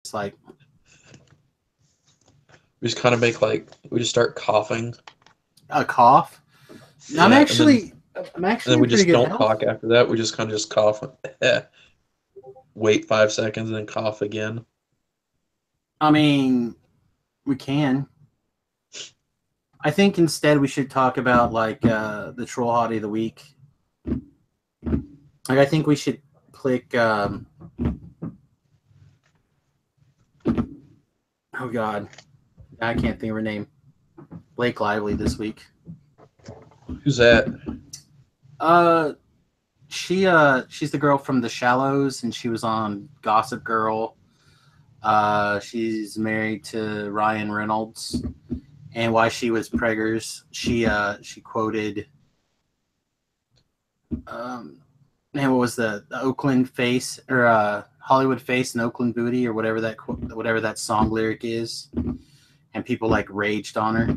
It's like We just kind of make we just start coughing. a cough. I'm Yeah, actually I'm and then actually in we pretty just good don't health. talk after that. We just kind of just cough. Wait 5 seconds and then cough again. I mean, we can. I think instead we should talk about like the troll hottie of the week. Like I think we should click. Oh God, I can't think of her name. Blake Lively this week. Who's that? Uh, she's the girl from The Shallows, and she was on Gossip Girl. She's married to Ryan Reynolds, and while she was preggers, she quoted man, what was the Oakland face or Hollywood face and Oakland booty or whatever that song lyric is, and people like raged on her.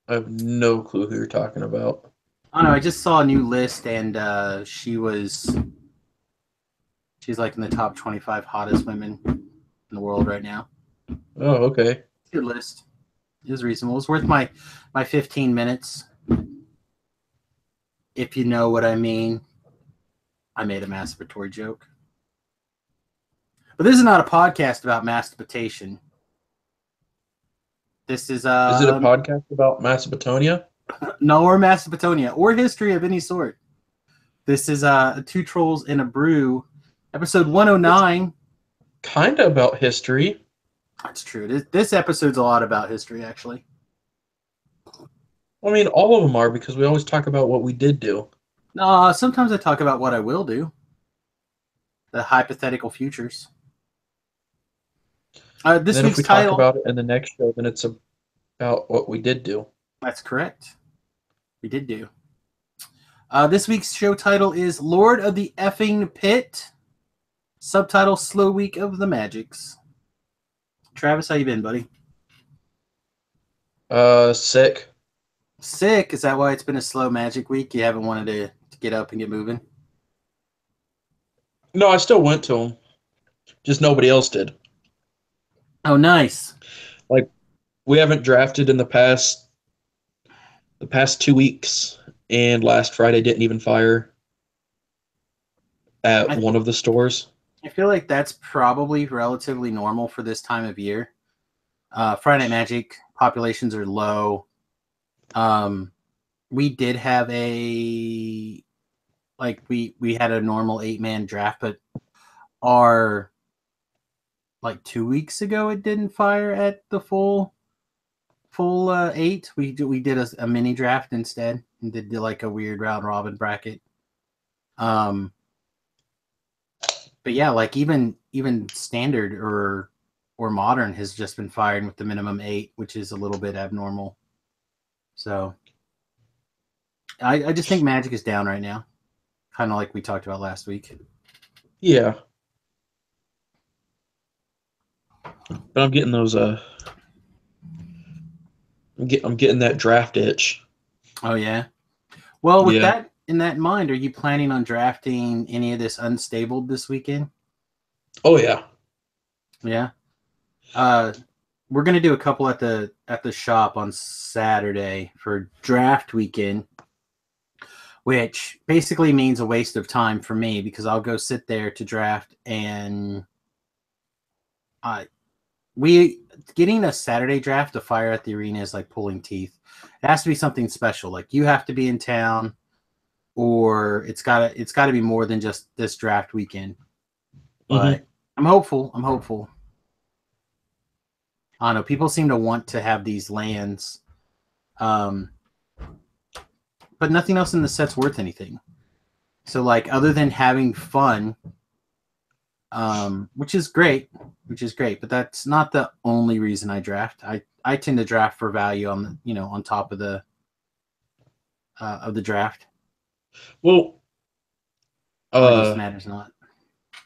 I have no clue who you're talking about. I don't know. I just saw a new list, and she's like in the top 25 hottest women in the world right now. Oh, okay. Good list. It was reasonable. It was worth my 15 minutes. If you know what I mean. I made a masturbatory joke. But this is not a podcast about masturbation. This is Is it a podcast about Macedonia? no or Macedonia or history of any sort. This is Two Trolls in a Brew, episode 109. Kind of about history. That's true. This episode's a lot about history, actually. I mean, all of them are because we always talk about what we did do. Sometimes I talk about what I will do. The hypothetical futures. This Then if week's we talk title. about it in the next show, then it's about what we did do. That's correct. We did do. This week's show title is Lord of the Effing Pit. Subtitle, Slow Week of the Magics. Travis, how you been, buddy? Sick. Sick? Is that why it's been a slow magic week? You haven't wanted to get up and get moving? No, I still went to them. Just nobody else did. Oh, nice. Like, we haven't drafted in the past 2 weeks, and last Friday didn't even fire at one of the stores. I feel like that's probably relatively normal for this time of year. Friday Night Magic populations are low. We did have we had a normal 8-man draft, but our like 2 weeks ago it didn't fire at the full 8. We did a mini draft instead and did like a weird round robin bracket. But yeah, like even standard or modern has just been firing with the minimum 8, which is a little bit abnormal. So I just think Magic is down right now, kind of like we talked about last week. Yeah, but I'm getting those. I'm getting that draft itch. Oh yeah. Well, with Yeah. that in mind, are you planning on drafting any of this unstable this weekend? Oh yeah. Yeah. We're gonna do a couple at the shop on Saturday for draft weekend, which basically means a waste of time for me because I'll go sit there to draft and getting a Saturday draft to fire at the arena is like pulling teeth. It has to be something special. Like you have to be in town, or it's gotta be more than just this draft weekend. But I'm hopeful. I don't know. People seem to want to have these lands, but nothing else in the set's worth anything. So, like, other than having fun, which is great, but that's not the only reason I draft. I tend to draft for value on on top of the draft. Well, just matters not.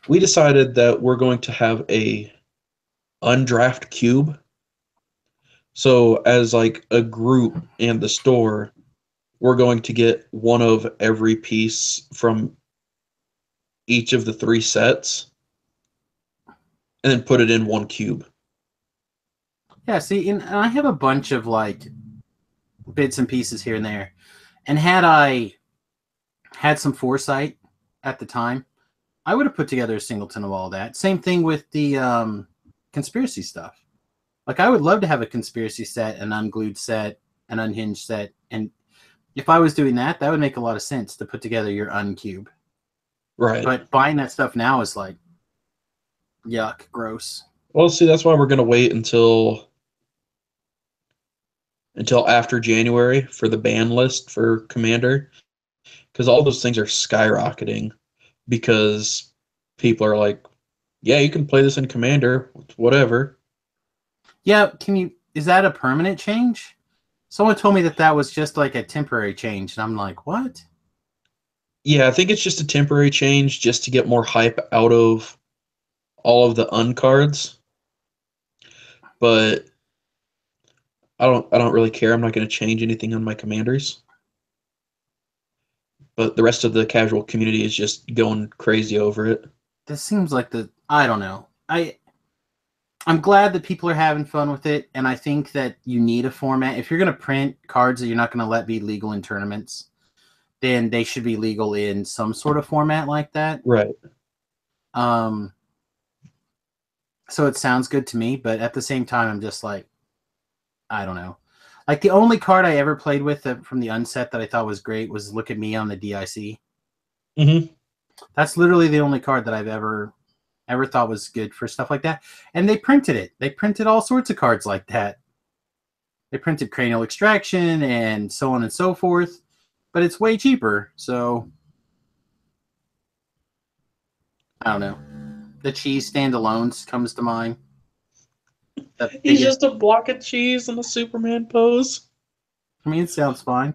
We decided that we're going to have a undraft cube. So as like a group and the store, we're going to get one of every piece from each of the 3 sets. and then put it in one cube. Yeah, see, and I have a bunch of like bits and pieces here and there. And had I had some foresight at the time, I would have put together a singleton of all that. Same thing with the conspiracy stuff. Like, I would love to have a conspiracy set, an unglued set, an unhinged set. And if I was doing that, that would make a lot of sense to put together your uncube. Right. But buying that stuff now is like, yuck, gross. Well, see, that's why we're gonna wait until after January for the ban list for Commander, because all those things are skyrocketing because people are like, yeah, you can play this in Commander, whatever. Yeah, is that a permanent change? Someone told me that that was just like a temporary change. And I'm like, what? Yeah, I think it's just a temporary change just to get more hype out of all of the uncards. But I don't really care. I'm not going to change anything on my commanders. But the rest of the casual community is just going crazy over it. This seems like I don't know. I'm glad that people are having fun with it, and I think that you need a format. If you're going to print cards that you're not going to let be legal in tournaments, then they should be legal in some sort of format like that. Right. Um, so it sounds good to me, but at the same time, I'm just like, I don't know. Like, the only card I ever played with from the unset that I thought was great was Look at Me on the DIC. Mm-hmm. That's literally the only card that I've ever thought was good for stuff like that. And they printed it. They printed all sorts of cards like that. They printed Cranial Extraction and so on and so forth, but it's way cheaper. So I don't know. The cheese standalones comes to mind. He's just a block of cheese in a Superman pose. I mean, it sounds fine.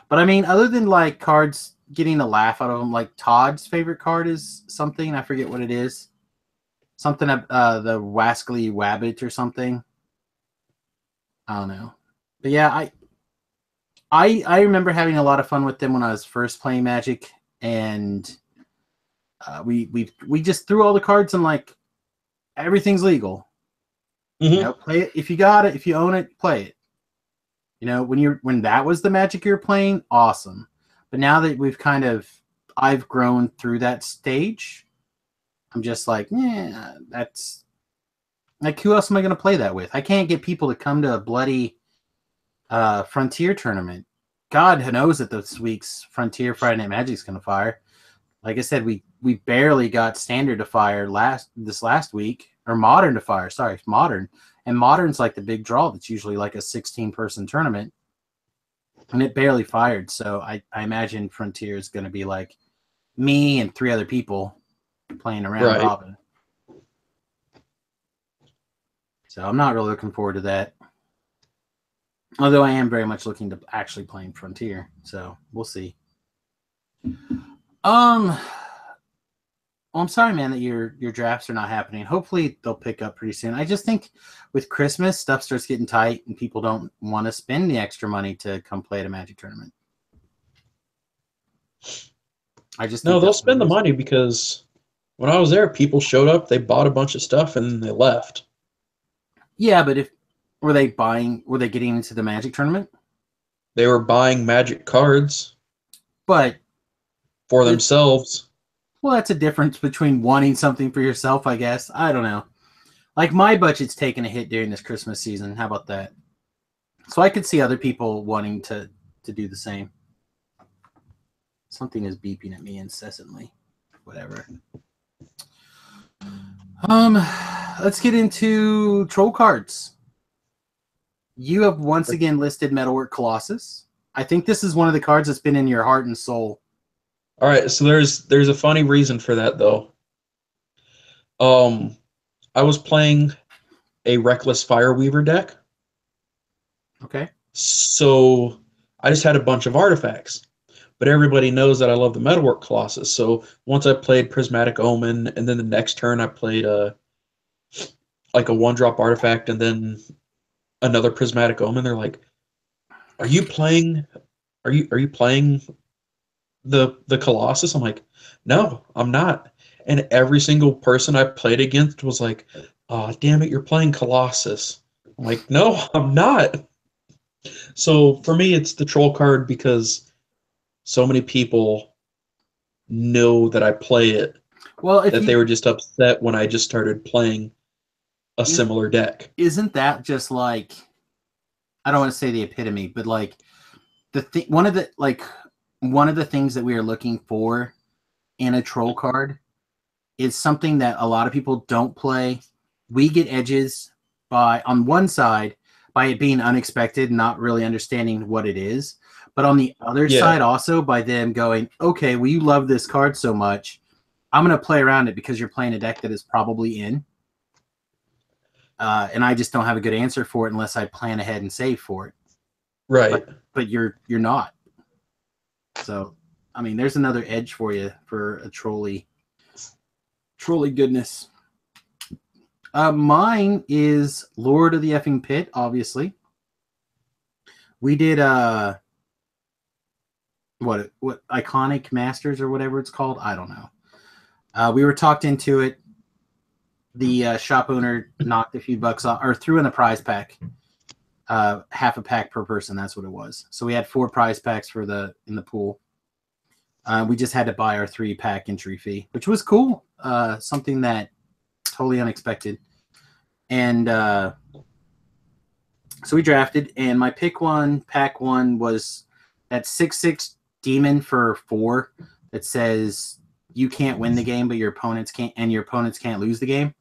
But I mean, other than like cards getting a laugh out of them, like Todd's favorite card is something, I forget what it is. Something the Wascally Wabbit or something. I don't know. But yeah, I remember having a lot of fun with them when I was first playing Magic, and we just threw all the cards and like everything's legal. Mm-hmm. You know, play it if you got it, if you own it, play it. You know, when that was the Magic you're playing, awesome. But now that I've grown through that stage, I'm just like, yeah, that's like, who else am I going to play that with? I can't get people to come to a bloody Frontier tournament. God knows that this week's Frontier Friday Night Magic's going to fire. Like I said, we barely got Standard to fire this last week, or Modern to fire. Sorry, Modern. And Modern's like the big draw. That's usually like a 16-person tournament, and it barely fired. So I imagine Frontier is going to be like me and 3 other people playing around Robin. So I'm not really looking forward to that. Although I am very much looking to actually playing Frontier. So we'll see. Well, I'm sorry, man, that your drafts are not happening. Hopefully they'll pick up pretty soon. I just think with Christmas, stuff starts getting tight and people don't want to spend the extra money to come play at a Magic tournament. No, they'll spend the money because when I was there, people showed up, they bought a bunch of stuff, and they left. Yeah, but were they getting into the Magic tournament? They were buying Magic cards, but for themselves. Well, that's a difference between wanting something for yourself, I guess. I don't know. Like, my budget's taken a hit during this Christmas season. How about that? So I could see other people wanting to do the same. Something is beeping at me incessantly. Whatever. Let's get into troll cards. You have once again listed Metalwork Colossus. I think this is one of the cards that's been in your heart and soul. All right, so there's a funny reason for that though. I was playing a Reckless Fireweaver deck. Okay. So I just had a bunch of artifacts. But everybody knows that I love the Metalwork Colossus. So once I played Prismatic Omen, and then the next turn I played like a 1-drop artifact and then another Prismatic Omen, they're like, Are you playing the Colossus? I'm like, no, I'm not. and every single person I played against was like, "Oh, damn it, you're playing Colossus." I'm like, "No, I'm not." So for me, it's the troll card because so many people know that I play it Well, if that they you were just upset when I just started playing a is, similar deck. isn't that just like, I don't want to say the epitome, but like one of the things that we are looking for in a troll card is something that a lot of people don't play. We get edges by, on one side, by it being unexpected, not really understanding what it is. But on the other Yeah, side, also by them going, okay, well, you love this card so much, I'm going to play around it because you're playing a deck that is probably in. And I just don't have a good answer for it unless I plan ahead and save for it. right. But you're not. So, I mean, there's another edge for you for a trolley goodness. Mine is Lord of the Effing Pit, obviously. We did what Iconic Masters or whatever it's called. I don't know. We were talked into it. The shop owner knocked a few bucks off, or threw in a prize pack. Half a pack per person. That's what it was. So we had 4 prize packs in the pool. We just had to buy our 3-pack entry fee, which was cool. Something that totally unexpected. And so we drafted, and my pack one was that 6/6 demon for 4 that says you can't win the game, but your opponents can't lose the game.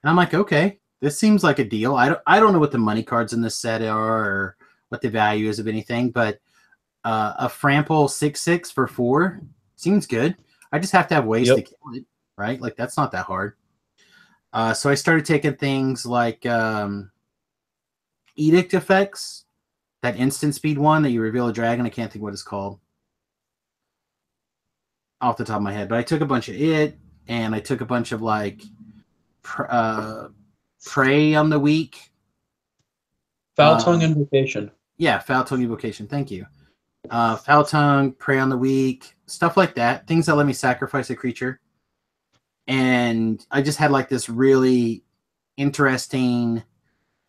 And I'm like, okay, this seems like a deal. I don't know what the money cards in this set are or what the value is of anything, but a Frample 6/6 for 4 seems good. I just have to have ways to Yep. kill it, right? Like, that's not that hard. So I started taking things like Edict effects, that instant speed one that you reveal a dragon. I can't think what it's called off the top of my head, but I took a bunch of it, and I took a bunch of like Prey on the Weak. Foul Tongue Invocation. Yeah, Foul Tongue Evocation. Thank you. Foul Tongue, Prey on the Weak, stuff like that. Things that let me sacrifice a creature. And I just had like this really interesting,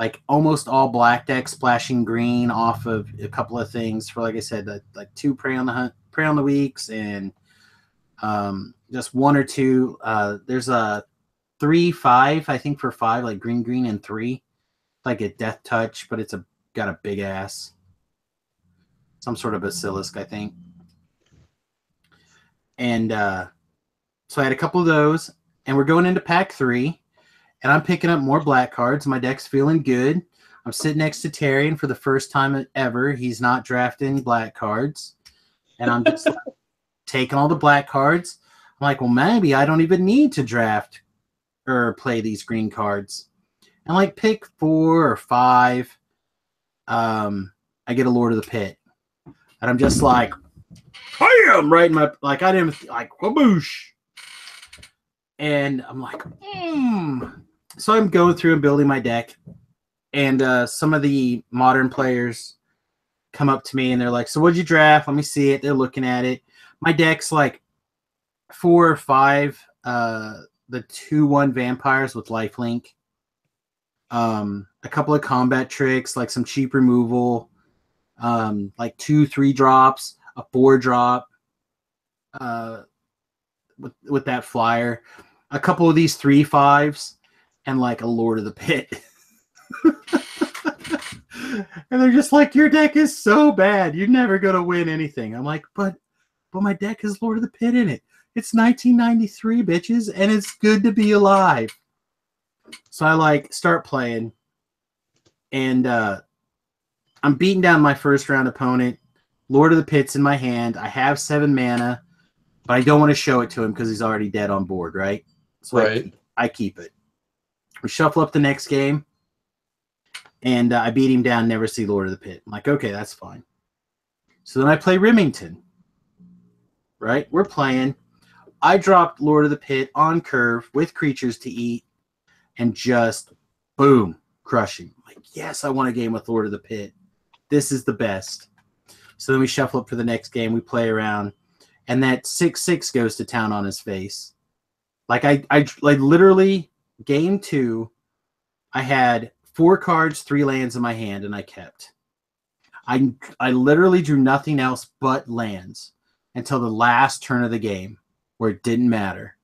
like almost all black deck splashing green off of a couple of things for, like I said, like 2 Prey on the Weeks, and just 1 or 2. There's a 3/5, I think, for 5, like green and 3, like a Death Touch, but it's got a big ass, some sort of basilisk, I think. And so I had a couple of those, and we're going into pack 3, and I'm picking up more black cards. My deck's feeling good. I'm sitting next to Terry, and for the first time ever, he's not drafting black cards. And I'm just like, taking all the black cards. I'm like, well, maybe I don't even need to draft or play these green cards. And like pick 4 or 5, I get a Lord of the Pit. And I'm just like, bam! Right in my, like, I didn't, like, whaboosh. And I'm like, So I'm going through and building my deck. And some of the modern players come up to me and they're like, so what'd you draft? Let me see it. They're looking at it. My deck's like 4 or 5 the 2/1 vampires with lifelink. A couple of combat tricks, like some cheap removal, like 2-3 drops, a 4 drop, with that flyer, a couple of these 3/5s, and like a Lord of the Pit. And they're just like, your deck is so bad, you're never gonna win anything. I'm like, but my deck has Lord of the Pit in it. It's 1993, bitches, and it's good to be alive. So I like start playing, and I'm beating down my first round opponent. Lord of the Pit's in my hand. I have 7 mana, but I don't want to show it to him because he's already dead on board, right? So Right. I keep it. We shuffle up the next game, and I beat him down, never see Lord of the Pit. I'm like, okay, that's fine. So then I play Remington, right? We're playing. I dropped Lord of the Pit on curve with creatures to eat, and just, boom, crushing. I'm like, yes, I want a game with Lord of the Pit. This is the best. So then we shuffle up for the next game. We play around, and that 6/6 goes to town on his face. Like I like literally game 2, I had 4 cards, 3 lands in my hand, and I kept. I literally drew nothing else but lands until the last turn of the game, where it didn't matter.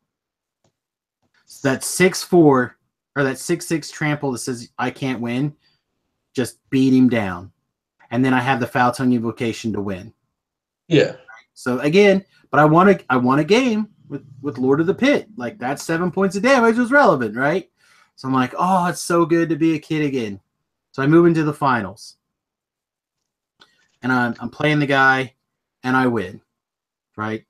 So that 6/4 or that 6/6 trample that says I can't win, just beat him down, and then I have the Foul Tongue Invocation to win. Yeah. So again, but I won a game with Lord of the Pit. Like that 7 points of damage was relevant, right? So I'm like, oh, it's so good to be a kid again. So I move into the finals, and I'm playing the guy, and I win, right?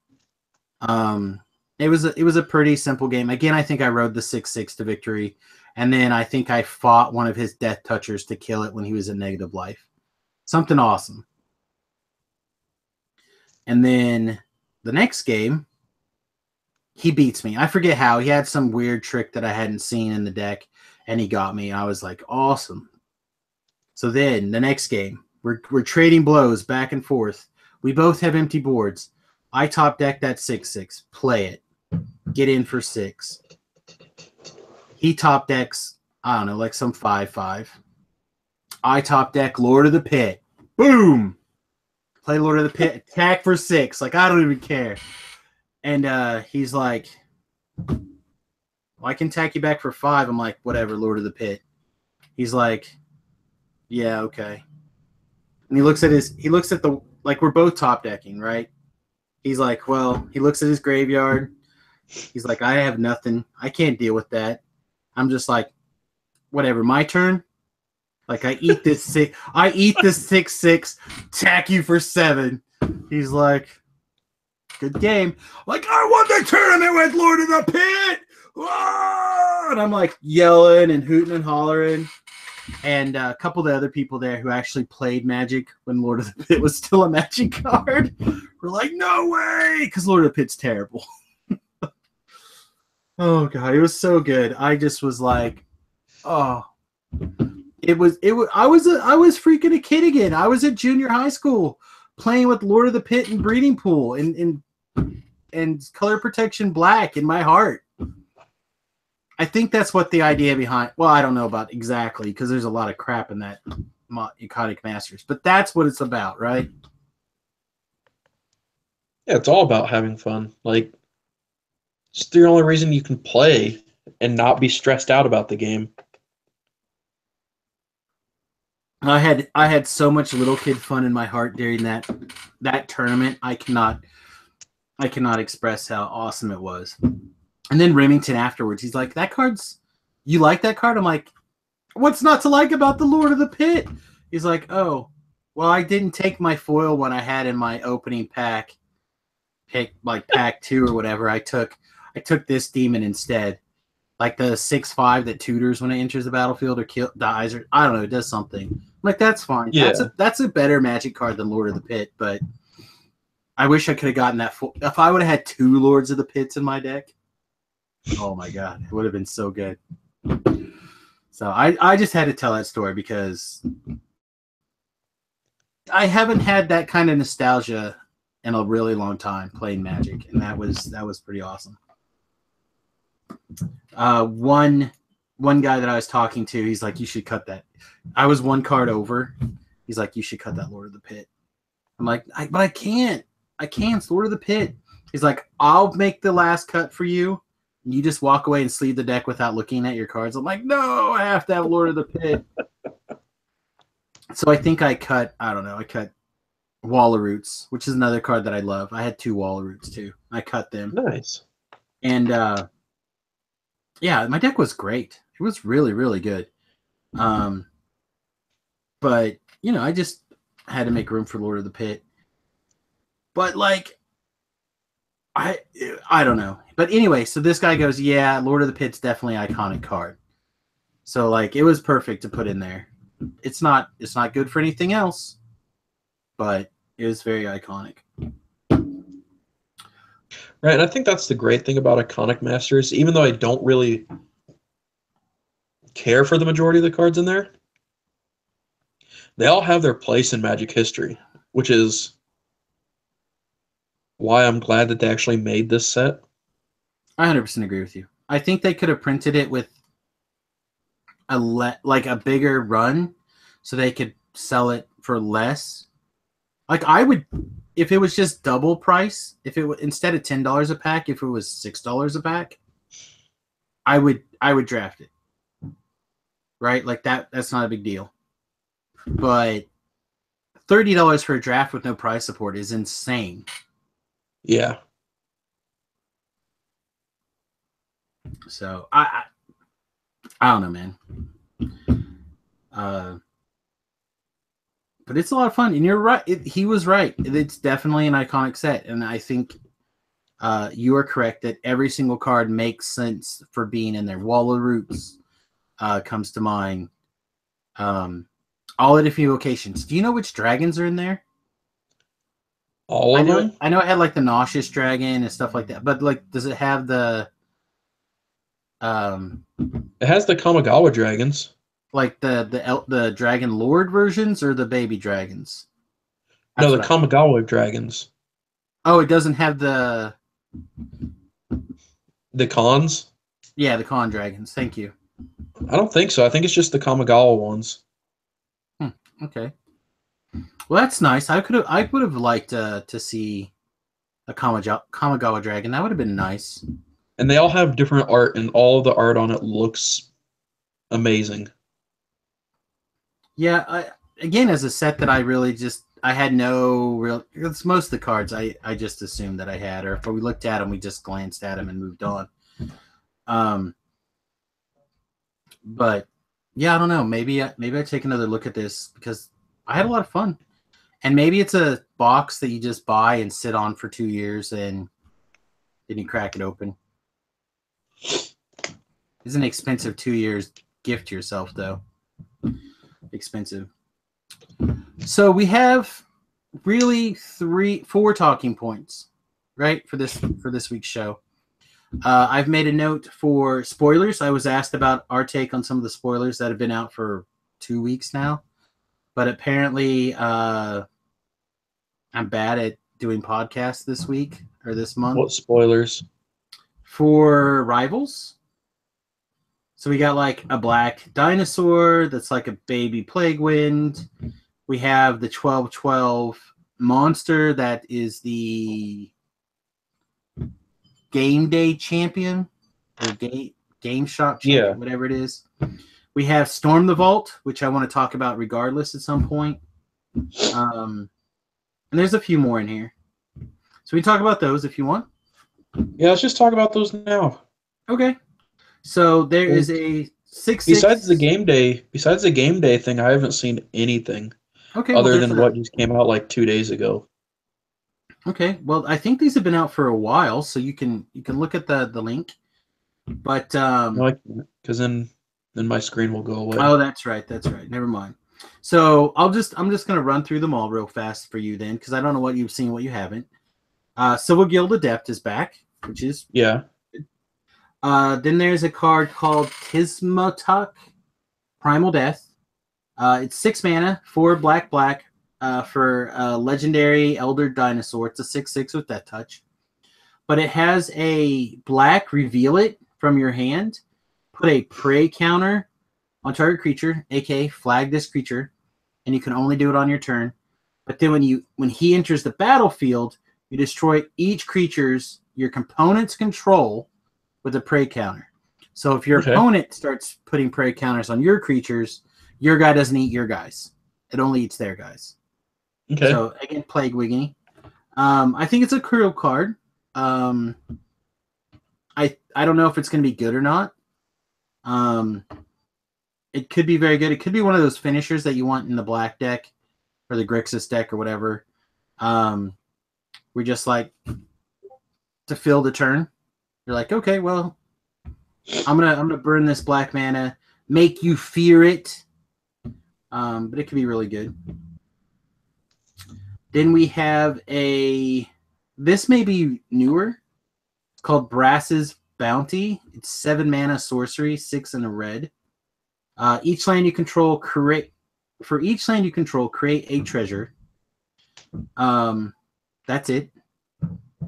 It was a pretty simple game. Again, I think I rode the 6/6 to victory, and then I think I fought one of his Death Touchers to kill it when he was in negative life. Something awesome. And then the next game, he beats me. I forget how. He had some weird trick that I hadn't seen in the deck, and he got me. I was like, awesome. So then the next game, we're trading blows back and forth. We both have empty boards. I top deck that 6/6. Play it. Get in for 6. He top decks, I don't know, like some 5/5. I top deck Lord of the Pit. Boom! Play Lord of the Pit. Attack for 6. Like, I don't even care. And he's like, well, I can attack you back for 5. I'm like, whatever, Lord of the Pit. He's like, yeah, okay. And he looks at the, like, we're both top decking, right? He's like, well, he looks at his graveyard. He's like, I have nothing. I can't deal with that. I'm just like, whatever, my turn. Like, I eat this 6/6, attack you for 7. He's like, good game. Like, I won the tournament with Lord of the Pit. Whoa! And I'm like yelling and hooting and hollering. And a couple of the other people there who actually played Magic when Lord of the Pit was still a Magic card were like, no way, because Lord of the Pit's terrible. Oh god, it was so good. I just was like, oh, it was. I was freaking a kid again. I was at junior high school playing with Lord of the Pit and Breeding Pool and Color Protection Black in my heart. I think that's what the idea behind. Well, I don't know about exactly because there's a lot of crap in that Iconic Masters, but that's what it's about, right? Yeah, it's all about having fun. Like, it's the only reason you can play and not be stressed out about the game. I had so much little kid fun in my heart during that tournament. I cannot express how awesome it was. And then Remington afterwards, he's like, you like that card? I'm like, what's not to like about the Lord of the Pit? He's like, oh, well, I didn't take my foil one I had in my opening pack, like pack 2 or whatever. I took this demon instead. Like the 6/5 that tutors when it enters the battlefield or dies, or I don't know, it does something. I'm like, that's fine. Yeah. That's a better Magic card than Lord of the Pit, but I wish I could have gotten that full. If I would have had 2 Lords of the Pits in my deck, oh my god, it would have been so good. So I just had to tell that story because I haven't had that kind of nostalgia in a really long time playing Magic, and that was pretty awesome. One guy that I was talking to, he's like, you should cut that. I was 1 card over. He's like, you should cut that Lord of the Pit. I'm like, but I can't. It's Lord of the Pit. He's like, I'll make the last cut for you. You just walk away and sleeve the deck without looking at your cards. I'm like, no, I have to have Lord of the Pit. So I think I cut Wall of Roots, which is another card that I love. I had 2 Wall of Roots too. I cut them. Nice. And yeah, my deck was great. It was really, really good. But I just had to make room for Lord of the Pit. But like, I don't know. But anyway, so this guy goes, yeah, Lord of the Pit's definitely an iconic card. So like, it was perfect to put in there. It's not good for anything else, but it was very iconic. Right, and I think that's the great thing about Iconic Masters. Even though I don't really care for the majority of the cards in there, they all have their place in Magic history, which is why I'm glad that they actually made this set. I 100% agree with you. I think they could have printed it with a bigger run, so they could sell it for less. Like I would, if it was just double price, if it instead of $10 a pack, if it was $6 a pack, I would draft it. Right, like that's not a big deal. But $30 for a draft with no price support is insane. Yeah. So I don't know, man. But it's a lot of fun, and you're right. He was right. It's definitely an iconic set, and I think you are correct that every single card makes sense for being in there. Wall of Roots comes to mind. All the different locations. Do you know which dragons are in there? All of them? I know it had like the nauseous dragon and stuff like that, but like, does it have the um It has the Kamigawa dragons. like the dragon lord versions or the baby dragons? No, That's the what I. Kamigawa dragons. Oh, it doesn't have the. The cons? Yeah, the con dragons. Thank you. I don't think so. I think it's just the Kamigawa ones. Okay. Well, that's nice. I would have liked to see a Kamigawa dragon. That would have been nice. And they all have different art, and all of the art on it looks amazing. Yeah, again, as a set that I really just I had no real. It's most of the cards I just assumed that I had, or if we looked at them, we just glanced at them and moved on. But yeah, I don't know. Maybe I take another look at this because I had a lot of fun, and maybe it's a box that you just buy and sit on for 2 years, and then you crack it open. It's an expensive 2 years gift to yourself, though. Expensive. So we have really 4 talking points, right, for this week's show. I've made a note for spoilers. I was asked about our take on some of the spoilers that have been out for 2 weeks now, but apparently I'm bad at doing podcasts this week or this month. What spoilers? For Rivals. So we got like a black dinosaur that's like a baby plague wind. We have the 1212 monster that is the game day champion or game shop champion, whatever it is. We have Storm the Vault, which I want to talk about regardless at some point. And there's a few more in here. So we talk about those if you want. Yeah, let's just talk about those now. Okay. So there is a 6/6. Besides the game day thing, I haven't seen anything. Okay, other than what just came out like 2 days ago. Okay, well, I think these have been out for a while, so you can look at the link. But because then my screen will go away. Oh, that's right. Never mind. So I'm just gonna run through them all real fast for you then, because I don't know what you've seen, what you haven't. Civil Guild Adept is back, which is yeah. Then there's a card called Tismotok, Primal Death. It's 6 mana, 4 black, for a legendary Elder Dinosaur. It's a 6/6 with Death Touch. But it has a black, reveal it from your hand, put a prey counter on target creature, aka flag this creature, and you can only do it on your turn. But then when he enters the battlefield, you destroy each creature's your component's control with a prey counter. So if your opponent starts putting prey counters on your creatures, your guy doesn't eat your guys. It only eats their guys. Okay. So again, Plague Wigginy. I think it's a cool card. I don't know if it's going to be good or not. It could be very good. It could be one of those finishers that you want in the black deck or the Grixis deck or whatever. We just like to fill the turn. You're like, okay, well, I'm gonna burn this black mana, make you fear it. But it could be really good. Then we have this may be newer. It's called Brass's Bounty. It's 7 mana sorcery, 6 and a red. Each land you control, create a treasure. That's it.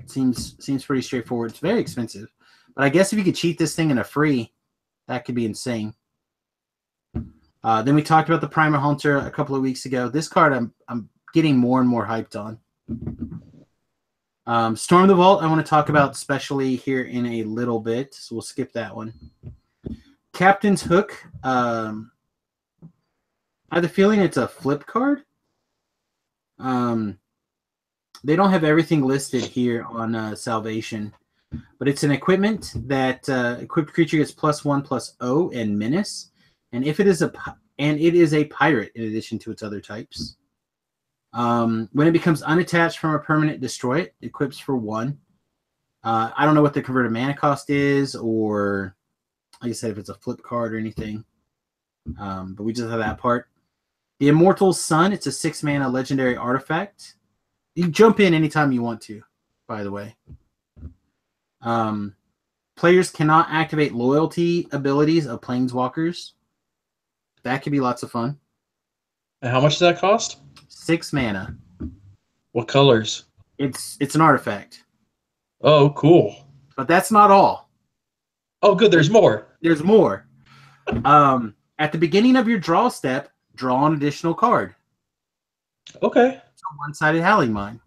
Seems pretty straightforward. It's very expensive, But I guess if you could cheat this thing in a free, that could be insane. Then we talked about the Primer Hunter a couple of weeks ago. This card I'm getting more and more hyped on. Storm the Vault, I want to talk about specially here in a little bit, so we'll skip that one. Captain's Hook. I have the feeling it's a flip card. They don't have everything listed here on Salvation, but it's an equipment that equipped creature gets +1/+0 and menace, and if it is a pirate in addition to its other types. When it becomes unattached from a permanent, destroy it. Equips for 1. I don't know what the converted mana cost is, or like I said, if it's a flip card or anything. But we just have that part. The Immortal Sun, it's a 6-mana legendary artifact. You jump in anytime you want to, by the way. Players cannot activate loyalty abilities of planeswalkers. That could be lots of fun. And how much does that cost? 6 mana. What colors? It's an artifact. Oh, cool. But that's not all. Oh, good. There's more. There's more. At the beginning of your draw step, draw an additional card. Okay. It's a one-sided Howling Mine.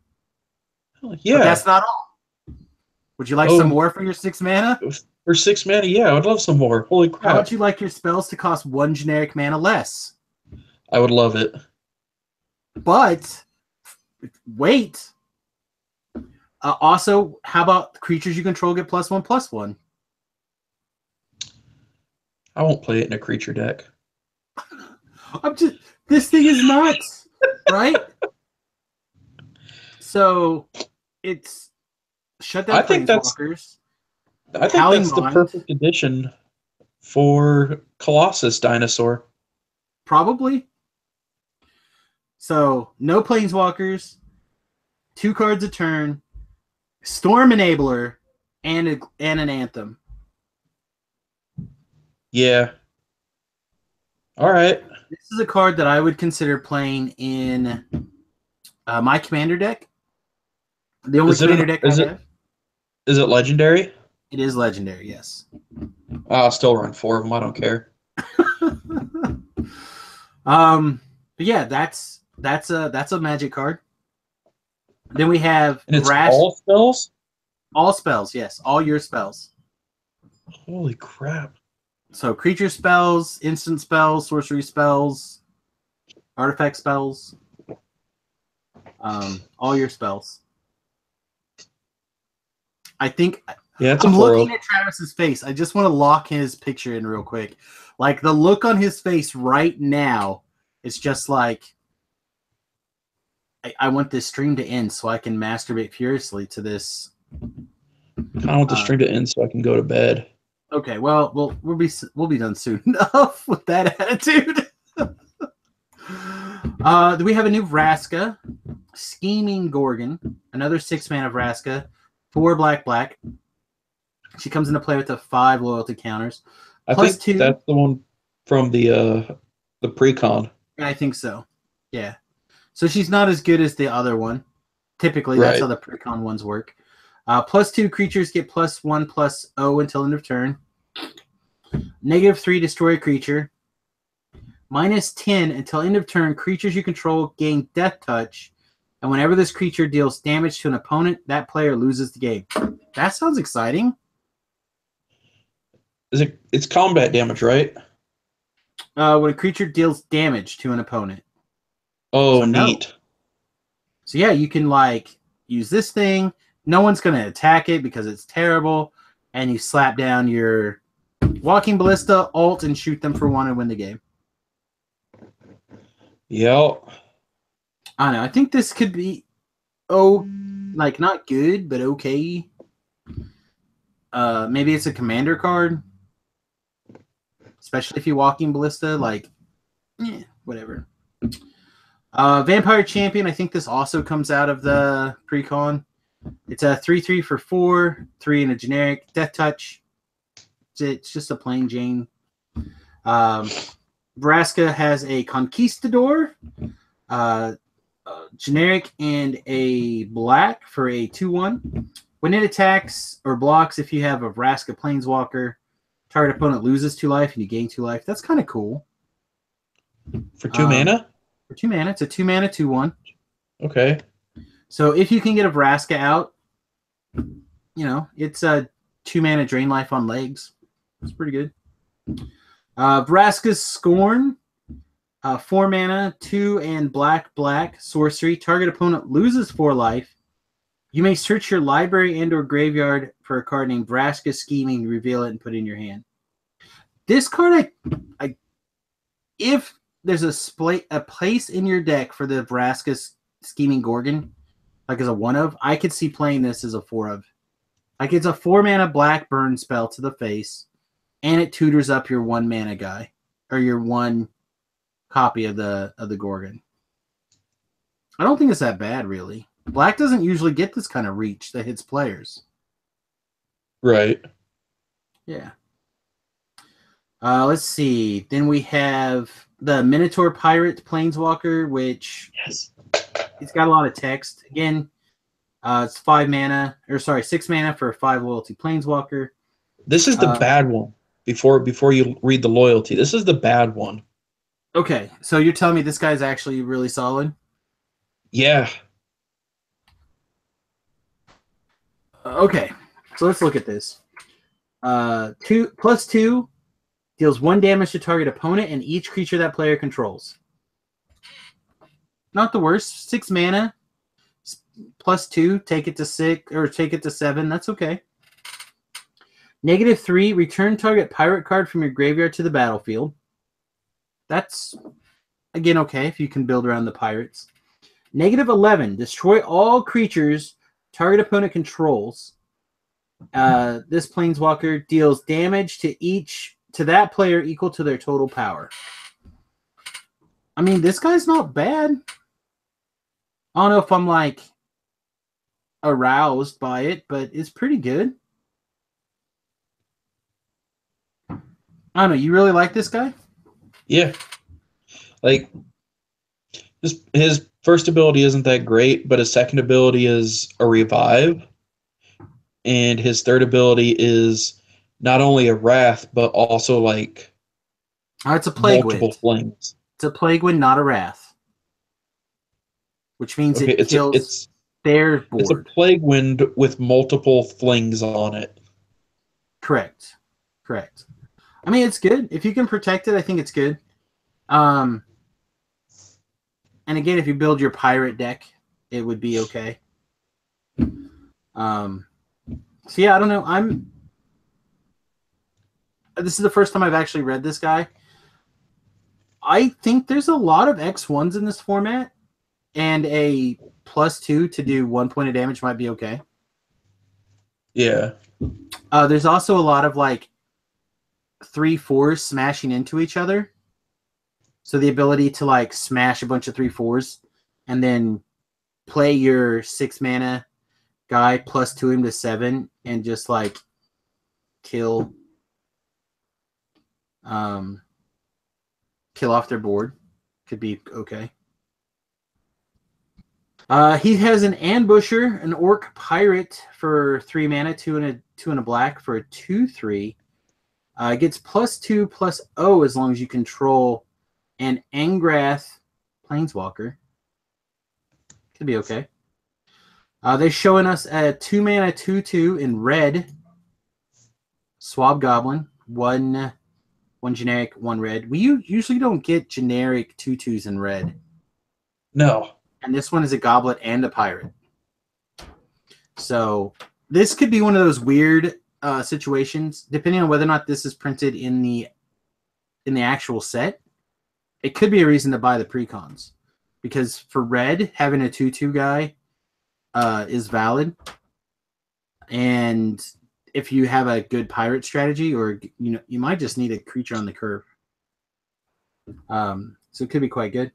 Yeah. But that's not all. Would you like some more for your 6 mana? For 6 mana, yeah, I would love some more. Holy crap. How would you like your spells to cost 1 generic mana less? I would love it. But, wait. Also, how about creatures you control get +1/+1? I won't play it in a creature deck. This thing is nuts, right? So, it's shut down Planeswalkers. I think that's the perfect addition for Colossus Dinosaur. Probably. So, no Planeswalkers, 2 cards a turn, Storm Enabler, and an Anthem. Yeah. All right. This is a card that I would consider playing in my commander deck. The only commander deck I have. Is it legendary? It is legendary, yes. I'll still run 4 of them. I don't care. But yeah, that's a magic card. Then we have and it's all spells? All spells, yes. All your spells. Holy crap. So creature spells, instant spells, sorcery spells, artifact spells. All your spells. I think I'm looking at Travis's face. I just want to lock his picture in real quick. Like the look on his face right now, it's just like I want this stream to end so I can masturbate furiously to this. I want the stream to end so I can go to bed. Okay, well, we'll be done soon enough with that attitude. We have a new Vraska, Scheming Gorgon, another 6-mana Vraska, 4 black. She comes into play with the 5 loyalty counters. I think 2. That's the one from the pre-con. I think so. Yeah. So she's not as good as the other one. Typically, that's how the pre-con ones work. +2 creatures get +1/+0 until end of turn. -3 destroy a creature. -10 until end of turn. Creatures you control gain Death Touch, and whenever this creature deals damage to an opponent, that player loses the game. That sounds exciting. It's combat damage, right? When a creature deals damage to an opponent. Oh, so neat. So yeah, you can use this thing. No one's going to attack it because it's terrible. And you slap down your Walking Ballista, ult, and shoot them for 1 and win the game. Yep. I don't know. I think this could be, not good, but okay. Maybe it's a commander card. Especially if you Walking Ballista, whatever. Vampire Champion, I think this also comes out of the pre-con. It's a 3/3 for 4, 3 in a generic, Death Touch. It's just a plain Jane. Vraska has a Conquistador, generic, and a black for a 2/1. When it attacks or blocks, if you have a Vraska Planeswalker, target opponent loses 2 life and you gain 2 life. That's kind of cool. For 2 mana? For 2 mana. It's a 2 mana, 2/1. Okay. So if you can get a Vraska out, it's a 2 mana drain life on legs. It's pretty good. Vraska's Scorn. 4 mana, 2 and black sorcery. Target opponent loses 4 life. You may search your library and or graveyard for a card named Vraska Scheming, reveal it, and put it in your hand. This card, if there's a place in your deck for the Vraska Scheming Gorgon, like as a 1-of, I could see playing this as a 4-of. Like it's a 4 mana black burn spell to the face, and it tutors up your 1 mana guy, or your 1 copy of the Gorgon. I don't think it's that bad, really. Black doesn't usually get this kind of reach that hits players. Right. Yeah. Let's see. Then we have the Minotaur Pirate Planeswalker, which it's got a lot of text. Again, it's 6 mana for a 5 loyalty Planeswalker. This is the bad one. Before you read the loyalty, this is the bad one. Okay, so you're telling me this guy's actually really solid? Yeah. Okay, so let's look at this. 2+2 deals 1 damage to target opponent and each creature that player controls. Not the worst. 6 mana, +2, take it to 6 or take it to 7. That's okay. -3, return target pirate card from your graveyard to the battlefield. That's again okay if you can build around the pirates. -11, destroy all creatures target opponent controls. This Planeswalker deals damage to that player equal to their total power. I mean, this guy's not bad. I don't know if I'm like aroused by it, but it's pretty good. I don't know. You really like this guy? Yeah. Like his first ability isn't that great, but his second ability is a revive. And his third ability is not only a wrath, but also like It's a plague multiple wind. flames. It's a plague wind, not a wrath. Which means it kills their board. It's a plague wind with multiple flings on it. Correct. I mean, it's good. If you can protect it, I think it's good. And again, if you build your pirate deck, it would be okay. So yeah, I don't know. This is the first time I've actually read this guy. I think there's a lot of X1s in this format, and a +2 to do 1 point of damage might be okay. Yeah. There's also a lot of like 3/4s smashing into each other. So the ability to like smash a bunch of 3/4s and then play your 6 mana guy +2 him to 7 and just like kill off their board could be okay. He has an Ambusher, an Orc Pirate for 3 mana, 2 and a black for a 2/3. Gets +2/+0 as long as you control an Angrath Planeswalker. Could be okay. They're showing us a 2 mana 2/2 in red. Swab Goblin, one generic, 1 red. We usually don't get generic 2/2s in red. No. And this one is a goblet and a pirate. So this could be one of those weird situations, depending on whether or not this is printed in the actual set. It could be a reason to buy the precons, because for red, having a 2/2 guy is valid. And if you have a good pirate strategy, or you might just need a creature on the curve. So it could be quite good.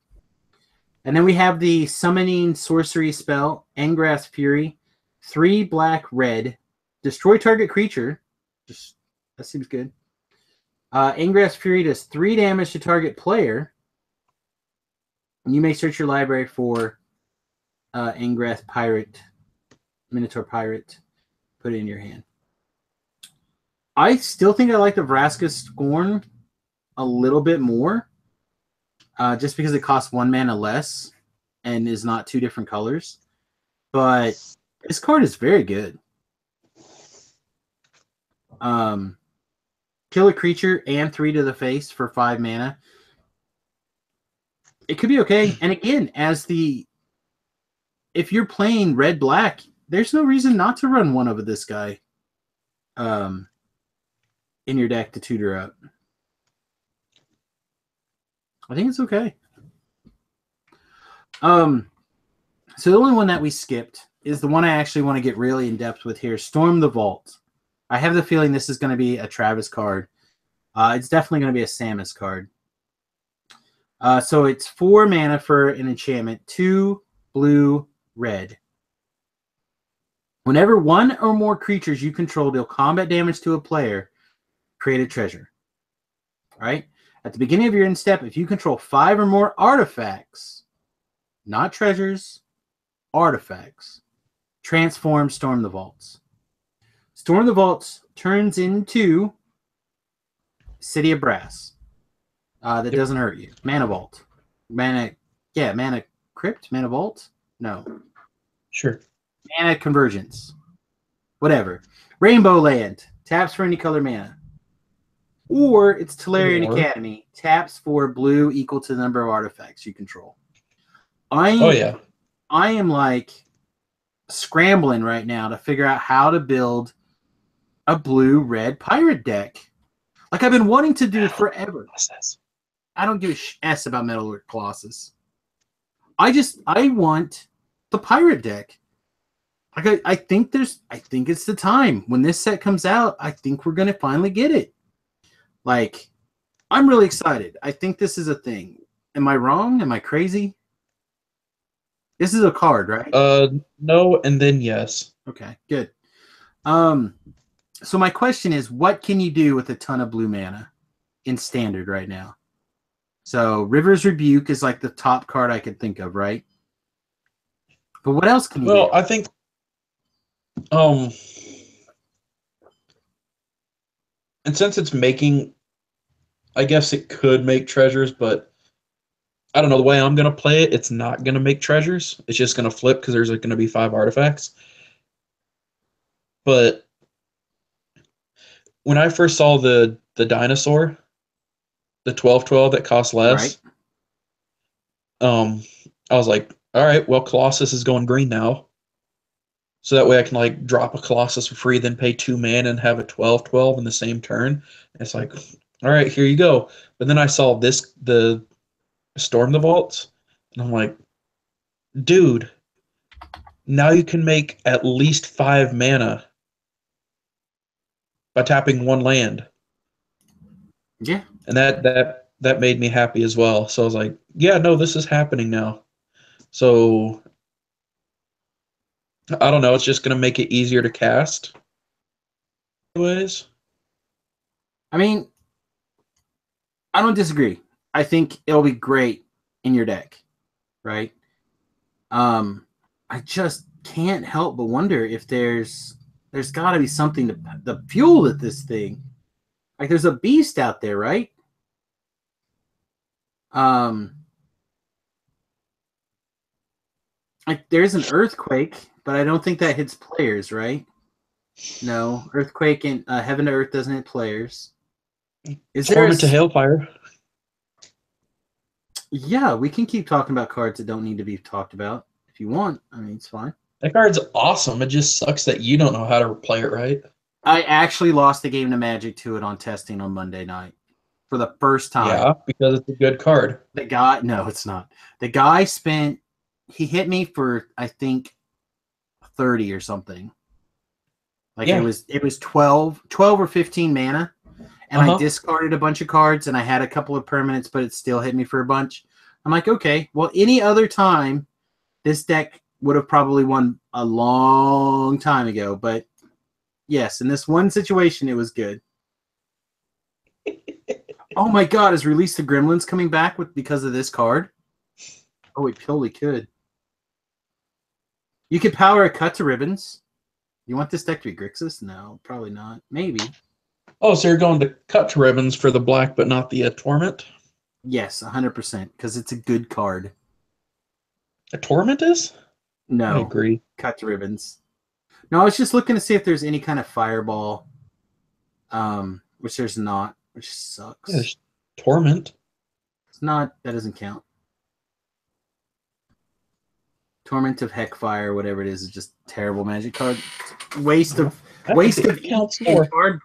And then we have the summoning sorcery spell, Angrath's Fury, 3 black red, destroy target creature. That seems good. Angrath's Fury does 3 damage to target player. And you may search your library for Angrath Pirate, Minotaur Pirate. Put it in your hand. I still think I like the Vraska Scorn a little bit more, just because it costs 1 mana less and is not 2 different colors. But this card is very good. Kill a creature and 3 to the face for 5 mana. It could be okay. And again, if you're playing red-black, there's no reason not to run one of this guy in your deck to tutor up. I think it's okay. So the only one that we skipped is the one I actually want to get really in depth with here, Storm the Vault. I have the feeling this is going to be a Travis card. It's definitely going to be a Samus card. So it's 4 mana for an enchantment, 2 blue, red. Whenever 1 or more creatures you control deal combat damage to a player, create a treasure. All right? At the beginning of your end step, if you control 5 or more artifacts, not treasures, artifacts, transform Storm the Vaults. Storm the Vaults turns into City of Brass. That doesn't hurt you. Mana Vault. Mana Crypt? Mana Vault? No. Sure. Mana Convergence. Whatever. Rainbow Land. Taps for any color mana. Or it's Tolarian Academy. Taps for blue equal to the number of artifacts you control. I am like scrambling right now to figure out how to build a blue-red pirate deck. Like I've been wanting to do forever. I don't give a S about Metal Colossus. I want the pirate deck. Like I think it's the time. When this set comes out, I think we're gonna finally get it. Like, I'm really excited. I think this is a thing. Am I wrong? Am I crazy? This is a card, right? No, and then yes. Okay, good. So my question is, what can you do with a ton of blue mana in standard right now? So River's Rebuke is like the top card I could think of, right? But what else can you do? Well, I think and since it's making, I guess it could make treasures, but I don't know, the way I'm going to play it, it's not going to make treasures. It's just going to flip because there's going to be 5 artifacts. But when I first saw the dinosaur, the 12/12 that costs less, I was like, all right, well, Colossus is going green now. So that way I can like drop a Colossus for free, then pay 2 mana and have a 12/12 in the same turn. And it's like, all right, here you go. But then I saw the Storm the Vaults, and I'm like, dude, now you can make at least 5 mana by tapping 1 land. Yeah. And that made me happy as well. So I was like, yeah, no, this is happening now. So I don't know, it's just going to make it easier to cast. Anyways. I mean, I don't disagree. I think it'll be great in your deck, right? I just can't help but wonder if there's got to be something to fuel at this thing. Like there's a beast out there, right? Like there's an earthquake, but I don't think that hits players, right? No, earthquake and Heaven to Earth doesn't hit players. Is there Torment to Hailfire? Yeah, we can keep talking about cards that don't need to be talked about if you want. I mean, it's fine. That card's awesome. It just sucks that you don't know how to play it right. I actually lost the game to Magic to it on testing on Monday night for the first time. Yeah, because it's a good card. The guy, no, it's not. The guy he hit me for, I think, 30 or something. Like it was 12 or 15 mana. And I discarded a bunch of cards, and I had a couple of permanents, but it still hit me for a bunch. I'm like, okay, well, any other time, this deck would have probably won a long time ago. But yes, in this one situation, it was good. Oh my God, is Release the Gremlins coming back because of this card? Oh, it totally could. You could power a Cut to Ribbons. You want this deck to be Grixis? No, probably not. Maybe. Oh, so you're going to cut to ribbons for the black, but not the Torment? Yes, 100%, because it's a good card. A Torment is? I No, agree. cut to ribbons. No, I was just looking to see if there's any kind of fireball, which there's not, which sucks. Yeah, there's Torment. It's not. That doesn't count. Torment of Heckfire, whatever it is just terrible Magic card. Waste of counts ink and more. card.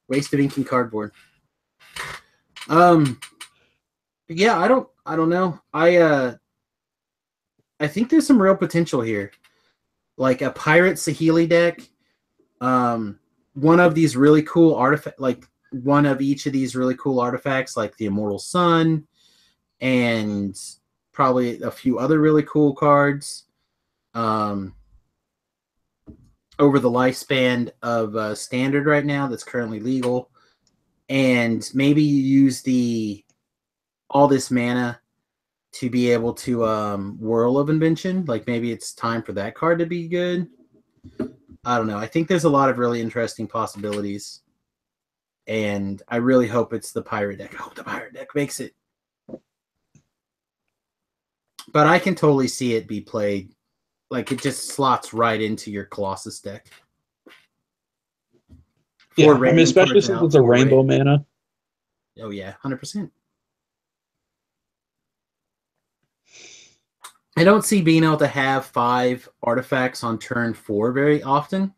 Waste of ink and cardboard. Yeah, I don't know. I think there's some real potential here. Like a Pirate Saheeli deck. One of these really cool artifact, like one of each of these really cool artifacts, like the Immortal Sun, and probably a few other really cool cards. Over the lifespan of Standard right now, that's currently legal, and maybe you use all this mana to be able to Whirl of Invention. Like maybe it's time for that card to be good. I don't know. I think there's a lot of really interesting possibilities, and I really hope it's the Pirate deck. I hope the Pirate deck makes it. But I can totally see it be played. Like it just slots right into your Colossus deck. Yeah, I mean, especially since it's a rainbow mana. Oh yeah, 100%. I don't see being able to have 5 artifacts on turn 4 very often.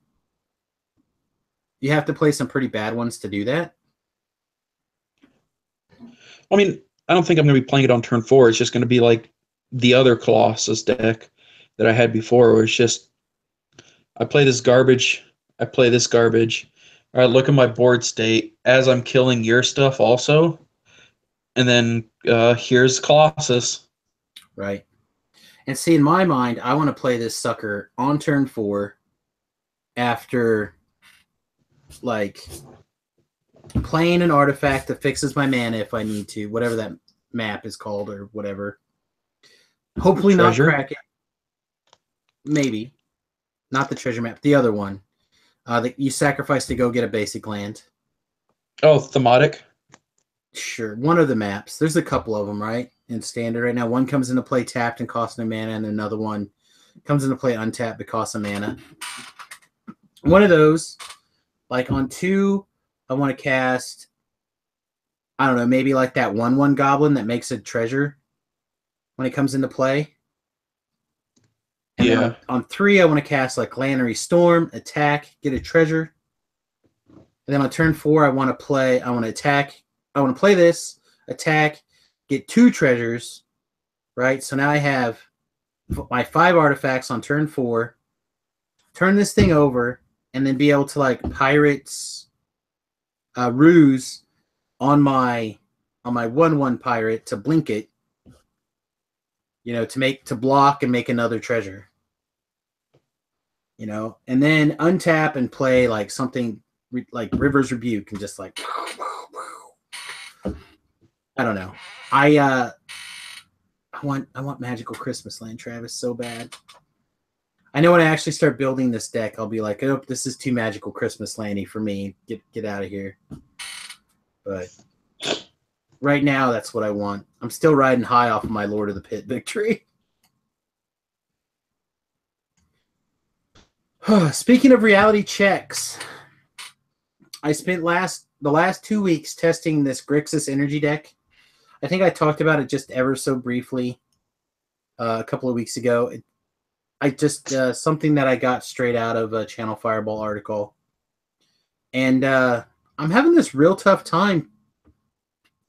You have to play some pretty bad ones to do that. I mean, I don't think I'm going to be playing it on turn 4. It's just going to be like the other Colossus deck that I had before, where it's just I play this garbage, I play this garbage. All right, look at my board state as I'm killing your stuff also, and then here's Colossus. Right. And see, in my mind, I want to play this sucker on turn 4 after, like, playing an artifact that fixes my mana if I need to, whatever that map is called or whatever. Hopefully Treasure? not crack it. Maybe. Not the treasure map. The other one. That you sacrifice to go get a basic land. Oh, thematic? Sure. One of the maps. There's a couple of them, right? In Standard right now. One comes into play tapped and costs no mana, and another one comes into play untapped but costs a mana. One of those, like on 2, I want to cast, I don't know, maybe like that 1/1 goblin that makes a treasure when it comes into play. And then on 3, I want to cast like Glannery Storm, attack, get a treasure. And then on turn 4, I want to attack. I want to play this, attack, get 2 treasures, right? So now I have my 5 artifacts on turn 4, turn this thing over, and then be able to like Pirates Ruse on my 1/1 pirate to blink it, you know, to block and make another treasure. You know, and then untap and play like something like River's Rebuke and just like I don't know. I want Magical Christmas Land, Travis, so bad. I know when I actually start building this deck, I'll be like, oh, this is too Magical Christmas Landy for me. Get out of here. But right now, that's what I want. I'm still riding high off of my Lord of the Pit victory. Speaking of reality checks, I spent the last 2 weeks testing this Grixis energy deck. I think I talked about it just ever so briefly a couple of weeks ago. Something that I got straight out of a Channel Fireball article. And I'm having this real tough time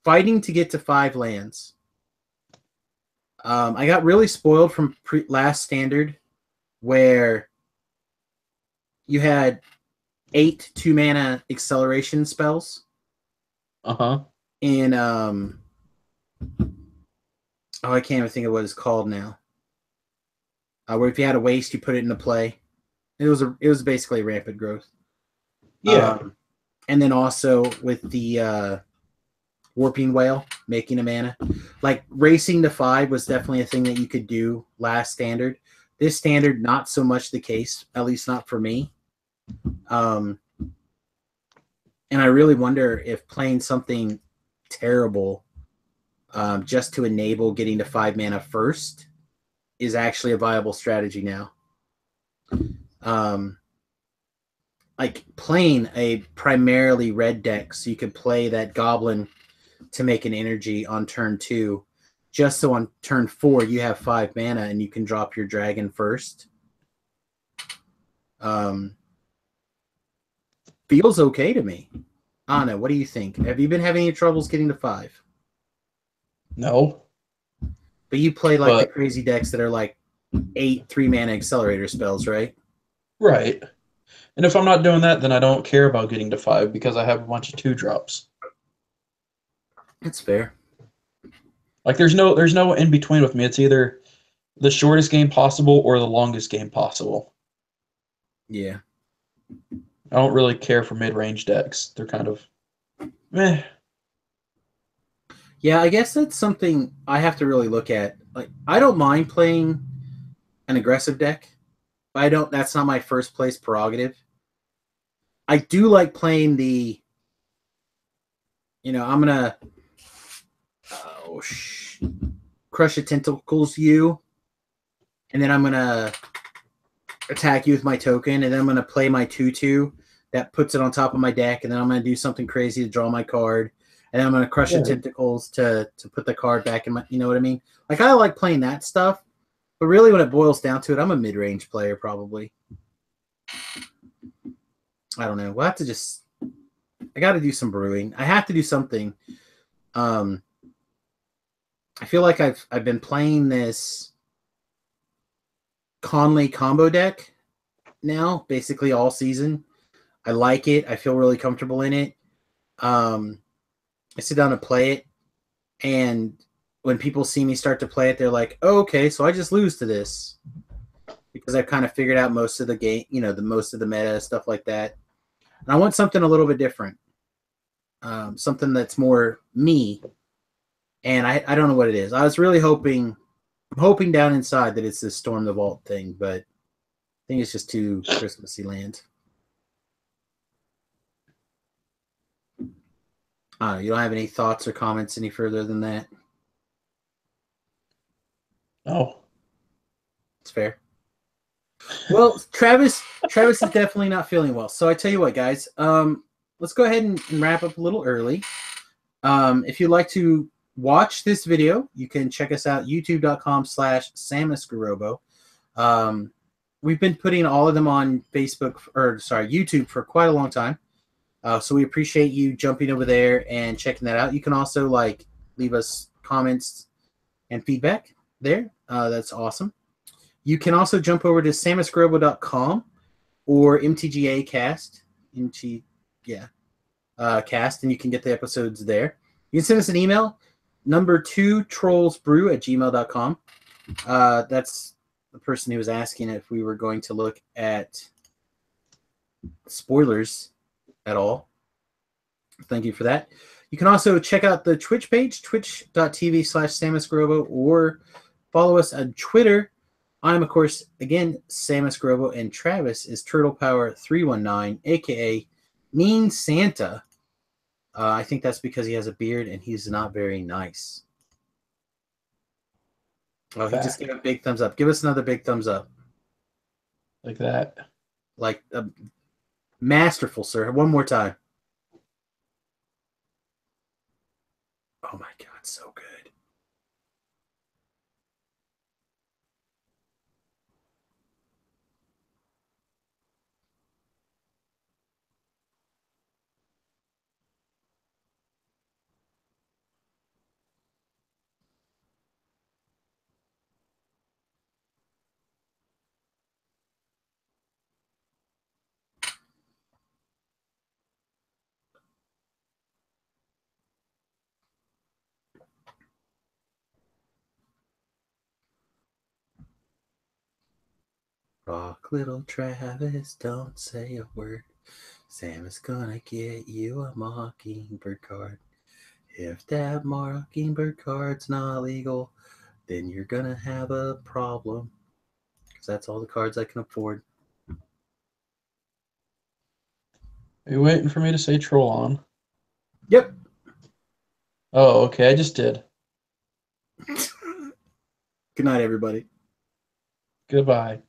fighting to get to 5 lands. I got really spoiled from last Standard, where you had 8 2-mana acceleration spells. In I can't even think of what it's called now. Where if you had a waste, you put it into play. It was basically rampant growth. Yeah. And then also with the Warping Whale, making a mana. Like racing to 5 was definitely a thing that you could do last Standard This standard, not so much the case, at least not for me. And I really wonder if playing something terrible just to enable getting to 5 mana first is actually a viable strategy now. Like playing a primarily red deck so you could play that goblin to make an energy on turn 2, just so on turn 4 you have 5 mana and you can drop your dragon first. Feels okay to me. Anna, what do you think? Have you been having any troubles getting to 5? No. But you play like the crazy decks that are like 8 3-mana accelerator spells, right? Right. And if I'm not doing that, then I don't care about getting to 5 because I have a bunch of 2-drops. That's fair. Like there's no in between with me. It's either the shortest game possible or the longest game possible. Yeah. I don't really care for mid-range decks. They're kind of meh. Yeah, I guess that's something I have to really look at. Like, I don't mind playing an aggressive deck, but I don't. That's not my first place prerogative. I do like playing the. I'm gonna crush the tentacles you, and then I'm gonna attack you with my token, and then I'm gonna play my 2/2 that puts it on top of my deck, and then I'm gonna do something crazy to draw my card, and then I'm gonna crush the tentacles to put the card back in my. You know what I mean? Like I like playing that stuff, but really when it boils down to it, I'm a mid-range player probably. I don't know. We'll have to just. I got to do some brewing. I have to do something. I feel like I've been playing this Conley combo deck now, basically all season. I like it. I feel really comfortable in it. I sit down and play it, and when people see me start to play it, they're like, "Oh, okay, so I just lose to this," because I've kind of figured out most of the game, the most of the meta stuff like that. And I want something a little bit different, something that's more me. And I don't know what it is. I was really hoping down inside that it's this Storm the Vault thing, but I think it's just too Christmassy land. You don't have any thoughts or comments any further than that? Oh. It's fair. Well, Travis is definitely not feeling well. So I tell you what, guys, let's go ahead and wrap up a little early. If you'd like to watch this video, you can check us out, youtube.com/SamusGarobo. We've been putting all of them on YouTube for quite a long time. So we appreciate you jumping over there and checking that out. You can also leave us comments and feedback there. That's awesome. You can also jump over to samusgarobo.com or MTGA Cast, Cast, and you can get the episodes there. You can send us an email, number2trollsbrew@gmail.com. That's the person who was asking if we were going to look at spoilers at all. Thank you for that. You can also check out the Twitch page, twitch.tv/SamusGarobo, or follow us on Twitter. I'm, of course, again, Samus Garobo, and Travis is Turtle Power 319, a.k.a. Mean Santa. I think that's because he has a beard and he's not very nice. Oh, he just gave a big thumbs up. Give us another big thumbs up. Like that. Like masterful, sir. One more time. Oh my God, so good. Rock, little Travis, don't say a word. Sam is gonna get you a Mockingbird card. If that Mockingbird card's not legal, then you're gonna have a problem. because that's all the cards I can afford. Are you waiting for me to say troll on? Yep. Oh, okay, I just did. Good night, everybody. Goodbye.